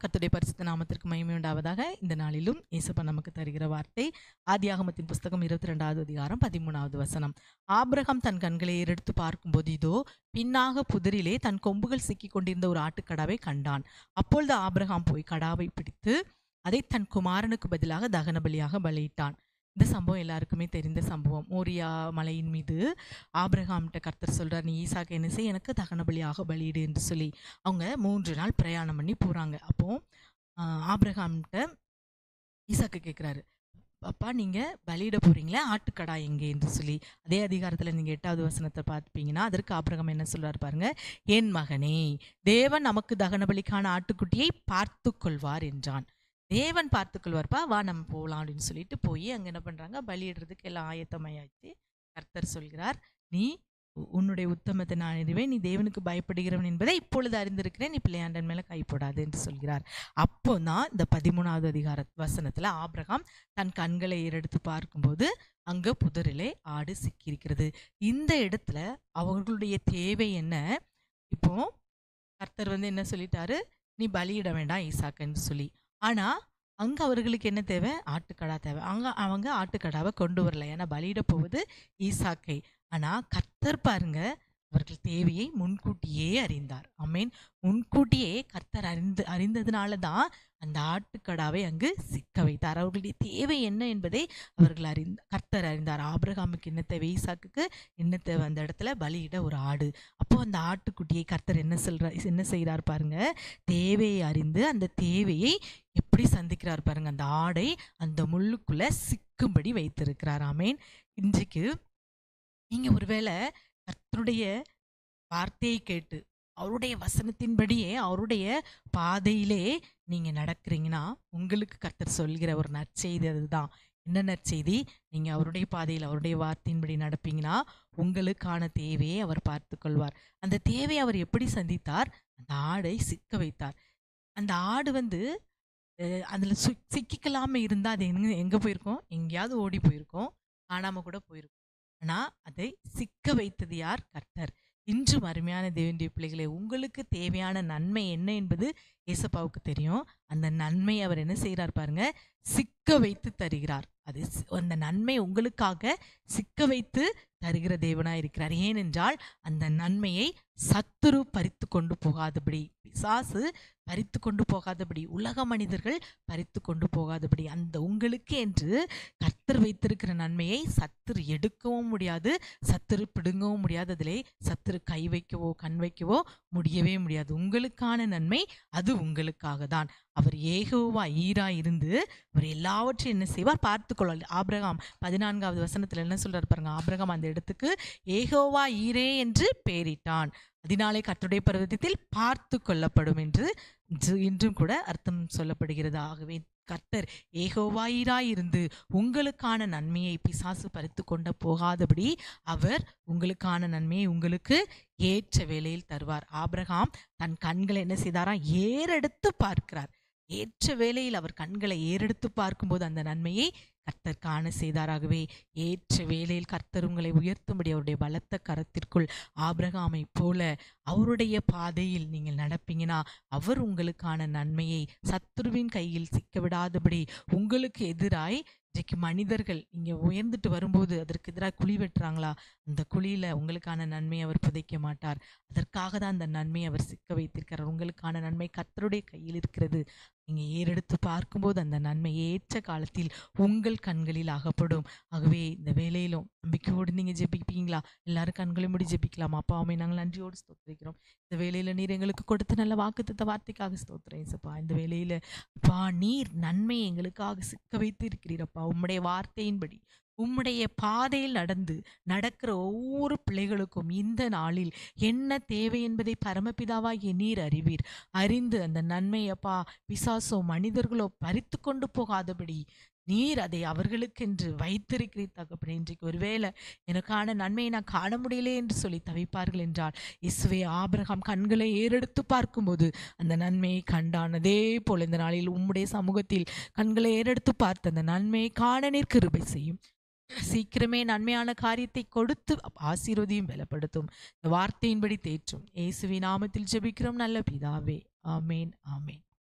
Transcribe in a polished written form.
கர்த்தருடைய பரிசுத்த நாமத்திற்கு மகிமை உண்டாவதாக. இந்த நாளிலும் இயேசப்பா நமக்கு தருகிற வார்த்தை ஆதியாகமத்தின் புஸ்தகம் 22வது அதிகாரம் 13வது வசனம். ஆபிரகாம் தன் கண்களை ஏறெடுத்து பார்க்கும்போது இதோ பின்னாக புதரிலே தன் கொம்புகள் சிக்கிக் கொண்டிருந்த ஒரு ஆட்டுக்கடாவை கண்டான். அப்பொழுது ஆபிரகாம் போய் கடாவை பிடித்து அதை தன் குமாரனுக்கு பதிலாக தகன பலியாக பலியிட்டான். இந்த சம்பவம் எல்லாருக்குமே தெரிந்த சம்பவம். மோரியா மலையின் மீது ஆபிரகாம்கிட்ட கர்த்தர் சொல்றார், நீ ஈசாக்கு என்ன செய், எனக்கு தகன பலியாக பலியிடு என்று சொல்லி. அவங்க 3 நாள் பிரயாணம் பண்ணி போறாங்க. அப்போ ஆபிரகாம்கிட்ட ஈசாக்கு கேட்குறாரு, அப்பா நீங்க பலியிட போறீங்களே, ஆட்டுக்கடா எங்கே என்று சொல்லி. அதே அதிகாரத்துல நீங்க 8வது வசனத்தை பார்த்துப்பீங்கன்னா அதற்கு ஆபிரகாம் என்ன சொல்றாரு பாருங்க, என் மகனே, தேவன் நமக்கு தகன பலிக்கான ஆட்டுக்குட்டியை பார்த்து கொள்வார் என்றான். தேவன் பார்த்துக்கொள்வார்ப்பா, வா நம்ம போகலாம் அப்படின்னு சொல்லிட்டு போய் அங்கே என்ன பண்ணுறாங்க, பலியிடுறதுக்கு எல்லாம் ஆயத்தமாயாச்சு. கர்த்தர் சொல்கிறார், நீ உன்னுடைய உத்தமத்தை நான் அறிவேன், நீ தேவனுக்கு பயப்படுகிறவன் என்பதை இப்பொழுது அறிந்திருக்கிறேன், நீ பிள்ளையாண்டன் மேலே கை போடாது என்று சொல்கிறார். அப்போ தான் இந்த 13வது அதிகார வசனத்தில் ஆபிரகாம் தன் கண்களை ஏறெடுத்து பார்க்கும்போது அங்கே புதரிலே ஆடு சிக்கியிருக்கிறது. இந்த இடத்துல அவர்களுடைய தேவை என்ன? இப்போ கர்த்தர் என்ன சொல்லிட்டாரு, நீ பலியிட வேண்டாம் ஈசாக்குன்னு சொல்லி. ஆனால் அங்கே அவர்களுக்கு என்ன தேவை? ஆட்டுக்கடா தேவை. அவங்க ஆட்டுக்கடாவை கொண்டு வரல, ஏன்னா பலியிட போவது ஈசாக்கை. ஆனால் கர்த்தர் பாருங்க, அவர்கள் தேவையை முன்கூட்டியே அறிந்தார். ஆமேன். முன்கூட்டியே கர்த்தர் அறிந்ததுனால தான் அந்த ஆட்டுக்கடாவை அங்கு சிக்க வைத்தார். அவர்களுடைய தேவை என்ன என்பதை அவர்கள் கர்த்தர் அறிந்தார். ஆபிரகாமுக்கு என்ன தேவை, ஈசாக்குக்கு என்ன தேவை? அந்த இடத்துல பலியிட ஒரு ஆடு. அப்போ அந்த ஆட்டுக்குட்டியை கர்த்தர் என்ன செய்கிறார் பாருங்க, தேவையை அறிந்து அந்த தேவையை எப்படி சந்திக்கிறார் பாருங்க. அந்த ஆடை அந்த முள்ளுக்குள்ள சிக்கும்படி வைத்திருக்கிறார். ஆமேன். இன்றைக்கு நீங்க ஒருவேளை கர்த்தருடைய வார்த்தையை கேட்டு அவருடைய வசனத்தின்படியே அவருடைய பாதையிலே நீங்க நடக்கிறீங்கன்னா உங்களுக்கு கர்த்தர் சொல்கிற ஒரு நற்செய்தி அதுதான். என்ன நற்செய்தி? நீங்க அவருடைய பாதையில் அவருடைய வார்த்தையின்படி நடப்பீங்கன்னா உங்களுக்கான தேவையை அவர் பார்த்து கொள்வார். அந்த தேவையை அவர் எப்படி சந்தித்தார்? அந்த ஆடை சிக்க வைத்தார். அந்த ஆடு அதுல சிக்கிக்கலாம இருந்தா அது எங்க போயிருக்கோம்? எங்கேயாவது ஓடி போயிருக்கோம், காணாம கூட போயிருக்கோம். ஆனா அதை சிக்க வைத்தது யார்? கர்த்தர். இன்று அருமையான தேவனுடைய பிள்ளைகளே, உங்களுக்கு தேவையான நன்மை என்ன என்பது ஏசப்பாவுக்கு தெரியும். அந்த நன்மை அவர் என்ன செய்கிறார் பாருங்க, சிக்க வைத்து தருகிறார். அந்த நன்மை உங்களுக்காக சிக்க வைத்து தருகிற தேவனாய் இருக்கிறார். ஏனென்றால் அந்த நன்மையை சத்துரு பறித்து கொண்டு போகாதபடி, பிசாசு பறித்து கொண்டு போகாதபடி, உலக மனிதர்கள் பறித்து கொண்டு போகாதபடி, அந்த உங்களுக்கு என்று கர்த்தர் வைத்திருக்கிற நன்மையை சத்துரு எடுக்கவும் முடியாது, சத்துரு பிடுங்கவும் முடியாது, அதிலே சத்துரு கை வைக்கவோ கண் வைக்கவோ முடியவே முடியாது. உங்களுக்கான நன்மை அது உங்களுக்காக தான். அவர் யெகோவா ஈரா இருந்து அவர் எல்லாவற்றையும் என்ன செய்வார்? பார்த்து கொள்வார். ஆபிரகாம் 14வது வசனத்துல என்ன சொல்றாரு பாருங்க, ஆபிரகாம் அந்த இடத்துக்கு யெகோவா ஈரே என்று பெயரிட்டான். அதனாலே கர்த்தருடைய பர்வதத்தில் பார்த்து கொள்ளப்படும் என்று இன்றும் கூட அர்த்தம் சொல்லப்படுகிறது. ஆகவே கர்த்தர் யெகோவாயிராயிருந்து உங்களுக்கான நன்மையை பிசாசு பறித்து கொண்டு போகாதபடி அவர் உங்களுக்கான நன்மையை உங்களுக்கு ஏற்ற வேளையில் தருவார். ஆபிரகாம் தன் கண்களை என்ன செய்தாராம்? ஏறெடுத்து பார்க்கிறார். ஏற்ற வேளையில் அவர் கண்களை ஏறெடுத்து பார்க்கும்போது அந்த நன்மையை கர்த்தர் காண செய்தாராகவே ஏற்ற வேளையில் கர்த்தர் உங்களை உயர்த்தும்படி அவருடைய பலத்த கரத்திற்குள் ஆபிரகாமை போல அவருடைய பாதையில் நீங்கள் நடப்பீங்கன்னா அவர் உங்களுக்கான நன்மையை சத்துருவின் கையில் சிக்க விடாதபடி உங்களுக்கு எதிராய் இன்றைக்கு மனிதர்கள் இங்கே உயர்ந்துட்டு வரும்போது அதற்கு எதிராக குழி வெட்டுறாங்களா, அந்த குழியில உங்களுக்கான நன்மையை அவர் புதைக்க மாட்டார். அதற்காக தான் அந்த நன்மையை அவர் சிக்க வைத்திருக்கிறார். உங்களுக்கான நன்மை கர்த்தருடைய கையில் இருக்கிறது. நீங்க ஏறெடுத்து பார்க்கும்போது அந்த நன்மை ஏற்ற காலத்தில் உங்கள் கண்களில் அகப்படும். ஆகவே இந்த வேலையிலும் நம்பிக்கையோடு நீங்க ஜெபிப்பீங்களா? எல்லாரும் கண்களை மூடி ஜெபிக்கலாமா? அப்பாவை நாங்கள் நன்றியோடு ஸ்தோத்திரிக்கிறோம். இந்த வேலையில நீர் எங்களுக்கு கொடுத்த நல்ல வாக்குத்தத்த வார்த்தைக்காக ஸ்தோத்திரம் ஏசப்பா. இந்த வேலையில அப்பா நீர் நன்மை எங்களுக்காக சிக்க வைத்து இருக்கிறீரப்பா. உம்முடைய வார்த்தையின்படி உம்முடைய பாதையில் நடக்கிற ஒவ்வொரு பிள்ளைகளுக்கும் இந்த நாளில் என்ன தேவை என்பதை பரமபிதாவாகிய நீர் அறிவீர். அறிந்து அந்த நன்மையப்பா பிசாசோ மனிதர்களோ பறித்து கொண்டு போகாதபடி நீர் அதை அவர்களுக்கென்று வைத்திருக்கிறீர் தகப்பனே. இன்றைக்கு ஒருவேளை எனக்கான நன்மையை நான் காண முடியலே என்று சொல்லி தவிப்பார்கள் என்றால் இயேசுவே, ஆபிரகாம் கண்களை ஏறெடுத்து பார்க்கும்போது அந்த நன்மையை கண்டான். அதே போல இந்த நாளில் உம்முடைய சமூகத்தில் கண்களை ஏறெடுத்து பார்த்து அந்த நன்மையை காண நீர் கிருபை செய்யும். சீக்கிரமே நன்மையான காரியத்தை கொடுத்து ஆசீர்வதியும் பலப்படுத்தும். வார்த்தையின்படி தேற்றும். இயேசுவின் நாமத்தில் ஜெபிக்கிறோம் நல்ல பிதாவே. ஆமேன், ஆமேன்.